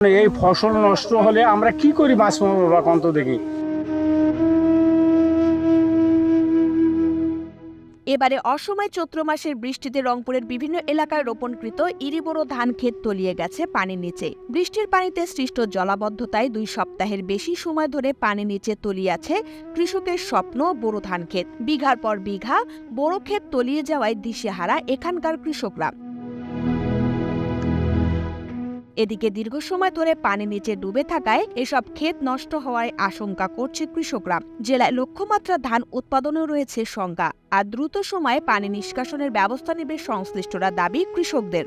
এই ফসল নষ্ট হলে আমরা কি করি মাছ মারবো বা কন্ত দেখি। এবারে অসময় চৈত্র মাসের বৃষ্টিতে রংপুরের বিভিন্ন এলাকায় রোপণকৃত ইরিবোরো ধান ক্ষেত তলিয়ে গেছে পানির নিচে। বৃষ্টির পানিতে সৃষ্ট জলাবদ্ধতায় 2 সপ্তাহের বেশি সময় ধরে পানির নিচে তলিয়ে আছে কৃষকের স্বপ্ন বোরো ধান ক্ষেত। বিঘার পর বিঘা বোরো ক্ষেত তলিয়ে যাওয়ায় দিশেহারা এখানকার কৃষকরা। এদিকে দীর্ঘ সময় ধরে পানি নিচে ডুবে থাকায় এসব ক্ষেত নষ্ট হওয়ার আশঙ্কা করছে কৃষকরা। জেলায় লক্ষ্যমাত্রা ধান উৎপাদনেও রয়েছে শঙ্কা, আর দ্রুত সময়ে পানি নিষ্কাশনের ব্যবস্থা নেবে সংশ্লিষ্টরা, দাবি কৃষকদের।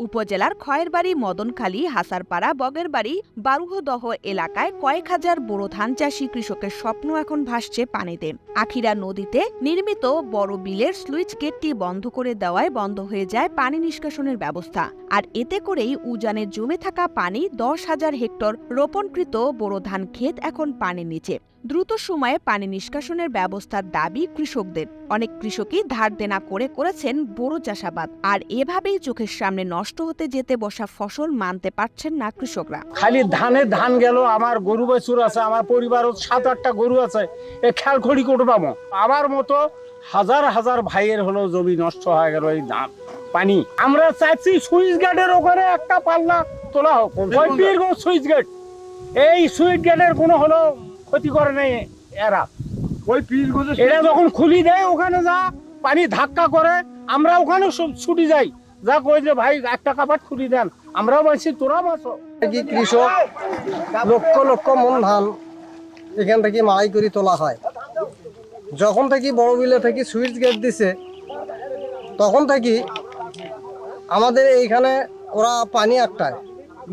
উপজেলার খয়েরবাড়ি, মদনখালী, হাসারপাড়া, বগেরবাড়ি, বারুহদহ এলাকায় কয়েক হাজার বোরো ধান চাষী কৃষকের স্বপ্ন এখন ভাসছে পানিতে। আখিরা নদীতে নির্মিত বড় বিলের স্লুইস গেটটি বন্ধ করে দেওয়ায় বন্ধ হয়ে যায় পানি নিষ্কাশনের ব্যবস্থা। আর এতে করেই উজানে জমে থাকা পানি 10,000 হেক্টর রোপণকৃত বোরো ধান ক্ষেত এখন পানির নিচে। দ্রুত সময়ে পানি নিষ্কাশনের ব্যবস্থার দাবি কৃষকদের। অনেক কৃষকই ধার দেনা করে করেছেন বোরো চাষাবাদ, আর এভাবেই চোখের সামনে নষ্ট হতে যেতে বসা ফসল মানতে পারছেন না কৃষকরা। খালি ধান গেল, আমার গরু বাছুর আছে, আমার পরিবারও 7-8টা গরু আছে, এ খেয়াল খড়ি করে পাবো। আমার মতো হাজার হাজার ভাইয়ের হলো জমি নষ্ট হয়ে গেল এই ধান পানি। আমরা চাইছি সুইচ গেটের ওখানে একটা পাল্লা তোলা হোক, ওই পীরগঞ্জ সুইচ গেট। এই সুইচ গেটের কোনো হলো ক্ষতি করে নাই এরা। ওই পীরগঞ্জ এটা যখন খুলি দেয় ওখানে যা পানি ধাক্কা করে, আমরা ওখানে ছুটি যাই, যা কই যে ভাই একটা কাপাট খুলি দেন, আমরাও বাঁচি, তোরা বাঁচো। কি কৃষক লক্ষ লক্ষ মন ধান এখান থেকে মাড়াই করে তোলা হয়। যখন থেকে বড় বিলে থেকে সুইচ গেট দিছে তখন থেকে আমাদের এইখানে ওরা পানি আটকায়,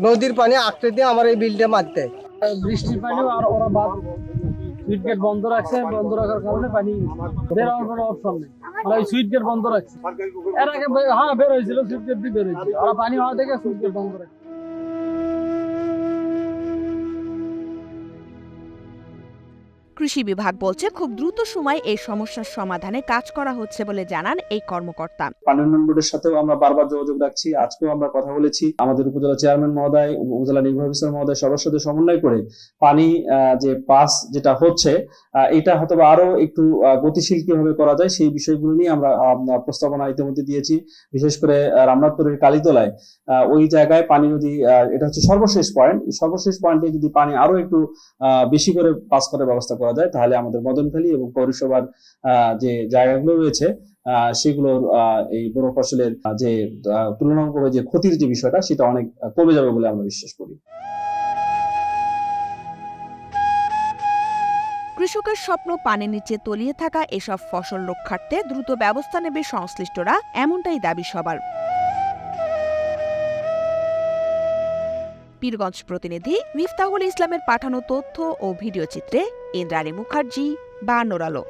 নদীর পানি আটকে দিয়ে আমার এই বিলটা মারতে। বৃষ্টির পানিও আর ওরা বাদ সুইচ গেট বন্ধ রাখছে, বন্ধ রাখার কারণে পানি বের হওয়ার কোনো অপশন নেই। ওরা ওই সুইচ গেট বন্ধ রাখছে। এর আগে বের হয়েছিল, সুইচ গেট দিয়ে বের হয়েছিল, ওরা পানি হওয়া থেকে সুইচ গেট বন্ধ রাখছে। কৃষি বিভাগ বলছে খুব দ্রুত সময়ে এই সমস্যার সমাধানে কাজ করা হচ্ছে বলে জানান এই কর্মকর্তা। পানি উন্নয়ন বোর্ডের সাথেও আমরা বারবার যোগাযোগ রাখছি। আজকেও আমরা কথা বলেছি আমাদের উপজেলা চেয়ারম্যান মহোদয়, উপজেলা নির্বাহী অফিসার মহোদয় সবার সাথে সমন্বয় করে পানি যে পাস যেটা হচ্ছে এটা হয়তো আরো একটু গতিশীল কিভাবে করা যায় সেই বিষয়গুলো নিয়ে আমরা প্রস্তাবনা ইতিমধ্যে দিয়েছি। বিশেষ করে রামনাথপুরের কালীতলায় ওই জায়গায় পানি যদি এটা হচ্ছে সর্বশেষ পয়েন্ট, সর্বশেষ পয়েন্টে যদি পানি আরো একটু বেশি করে পাস করার ব্যবস্থা করা যায় তাহলে আমাদের মদনখালী এবং পৌরসভার যে জায়গাগুলো রয়েছে সেগুলোর এই বড় ফসলের যে তুলনামূলকভাবে যে ক্ষতির যে বিষয়টা সেটা অনেক কমে যাবে বলে আমরা বিশ্বাস করি। কৃষকের স্বপ্ন পানির নিচে তলিয়ে থাকা এসব ফসল রক্ষার্থে দ্রুত ব্যবস্থা নেবে সংশ্লিষ্টরা, এমনটাই দাবি সবার। পীরগঞ্জ প্রতিনিধি মিফতাহুল ইসলামের পাঠানো তথ্য ও ভিডিও চিত্রে ইন্দ্রাণী মুখার্জি, বায়ান্নর আলো।